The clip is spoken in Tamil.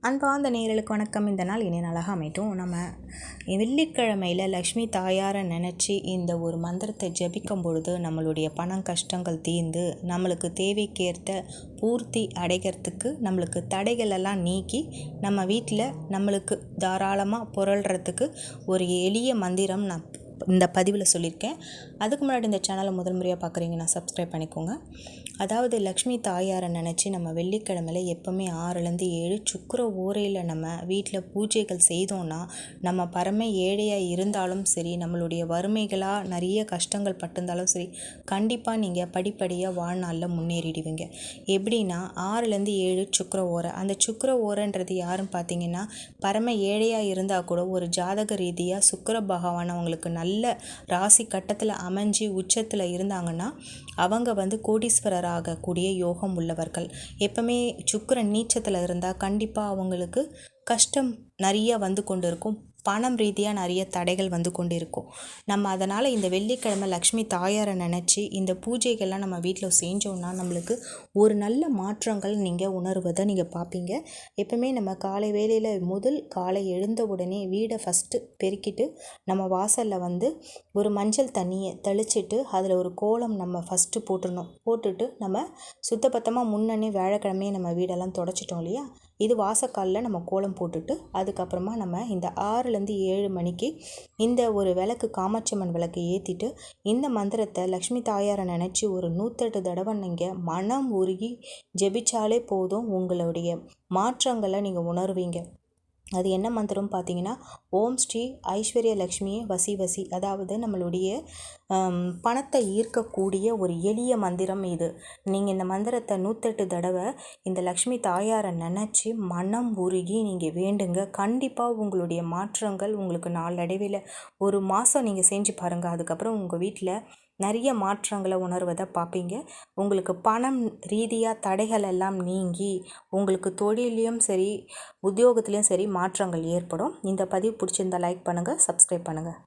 அன்பார்ந்த நேயர்களுக்கு வணக்கம். இந்த நாள் இனி நாளாக அமைட்டும். நம்ம வெள்ளிக்கிழமையில் லக்ஷ்மி தாயாரை நினச்சி இந்த ஒரு மந்திரத்தை ஜபிக்கும் பொழுது நம்மளுடைய பணம் கஷ்டங்கள் தீர்ந்து நம்மளுக்கு தேவைக்கேற்ற பூர்த்தி அடைகிறதுக்கு நம்மளுக்கு தடைகளெல்லாம் நீக்கி நம்ம வீட்டில் நம்மளுக்கு தாராளமாக புரள்றதுக்கு ஒரு எளிய மந்திரம் நான் இந்த பதிவில் சொல்லியிருக்கேன். அதுக்கு முன்னாடி இந்த சேனலை முதல் முறையாக பார்க்குறீங்கன்னா சப்ஸ்கிரைப் பண்ணிக்கோங்க. அதாவது லக்ஷ்மி தாயாரை நினச்சி நம்ம வெள்ளிக்கிழமையில் எப்போவுமே 6லேருந்து 7 சுக்கிர ஓரையில் நம்ம வீட்டில் பூஜைகள் செய்தோன்னா நம்ம பரம ஏழையாக இருந்தாலும் சரி, நம்மளுடைய வறுமைகளாக நிறைய கஷ்டங்கள் பட்டிருந்தாலும் சரி, கண்டிப்பாக நீங்கள் படிப்படியாக வாழ்நாளில் முன்னேறிடுவீங்க. எப்படின்னா 6லேருந்து 7 சுக்கிர ஓரை. அந்த சுக்கிர ஓரைன்றது யாருன்னு பார்த்தீங்கன்னா, பரம ஏழையாக இருந்தால் கூட ஒரு ஜாதக ரீதியாக சுக்கிர பகவான் அவங்களுக்கு நல்ல ராசி கட்டத்தில் அமைஞ்சு உச்சத்தில் இருந்தாங்கன்னா அவங்க கோடீஸ்வரர் ஆகக்கூடிய யோகம் உள்ளவர்கள். எப்பவுமே சுக்கிரன் நீச்சத்தில் இருந்தால் கண்டிப்பாக அவங்களுக்கு கஷ்டம் நிறைய வந்து கொண்டு இருக்கும், பணம் ரீதியாக நிறைய தடைகள் வந்து கொண்டு இருக்கும். நம்ம அதனால் இந்த வெள்ளிக்கிழமை லக்ஷ்மி தாயாரை நினச்சி இந்த பூஜைகள்லாம் நம்ம வீட்டில் செஞ்சோன்னா நம்மளுக்கு ஒரு நல்ல மாற்றங்கள் நீங்கள் உணர்வதை நீங்கள் பார்ப்பீங்க. எப்பவுமே நம்ம காலை வேளையில் காலை எழுந்த உடனே வீடை ஃபஸ்ட்டு பெருக்கிட்டு நம்ம வாசலில் ஒரு மஞ்சள் தண்ணியை தெளிச்சிட்டு அதில் ஒரு கோலம் நம்ம ஃபஸ்ட்டு போட்டுட்டு நம்ம சுத்தபத்தமாக முன்னே வியாழக்கிழமையே நம்ம வீடெல்லாம் தொடச்சிட்டோம் இல்லையா, இது வாசக்காலில் நம்ம கோலம் போட்டுட்டு அதுக்கப்புறமா நம்ம இந்த 6லேருந்து 7 மணிக்கு இந்த ஒரு விளக்கு காமாட்சியம்மன் விளக்கு ஏற்றிட்டு இந்த மந்திரத்தை லக்ஷ்மி தாயாரை நினச்சி ஒரு 108 தடவை நீங்கள் மனம் உருகி ஜெபிச்சாலே போதும், உங்களுடைய மாற்றங்களை நீங்கள் உணர்வீங்க. அது என்ன மந்திரம் பார்த்தீங்கன்னா, ஓம் ஸ்ரீ ஐஸ்வர்ய லக்ஷ்மியே வசி வசி. அதாவது நம்மளுடைய பணத்தை ஈர்க்கக்கூடிய ஒரு எளிய மந்திரம் இது. நீங்கள் இந்த மந்திரத்தை 108 தடவை இந்த லக்ஷ்மி தாயாரை நினச்சி மனம் உருகி நீங்கள் வேண்டுங்க. கண்டிப்பாக உங்களுடைய மாற்றங்கள் உங்களுக்கு நாளடைவில் ஒரு மாதம் நீங்கள் செஞ்சு பாருங்கள். அதுக்கப்புறம் உங்கள் வீட்டில் நிறைய மாற்றங்களை உணர்வதை பார்ப்பீங்க. உங்களுக்கு பணம் ரீதியாக தடைகள் எல்லாம் நீங்கி உங்களுக்கு தொழிலையும் சரி உத்தியோகத்துலேயும் சரி மாற்றங்கள் ஏற்படும். இந்த பதிவு பிடிச்சிருந்தால் லைக் பண்ணுங்கள், சப்ஸ்கிரைப் பண்ணுங்கள்.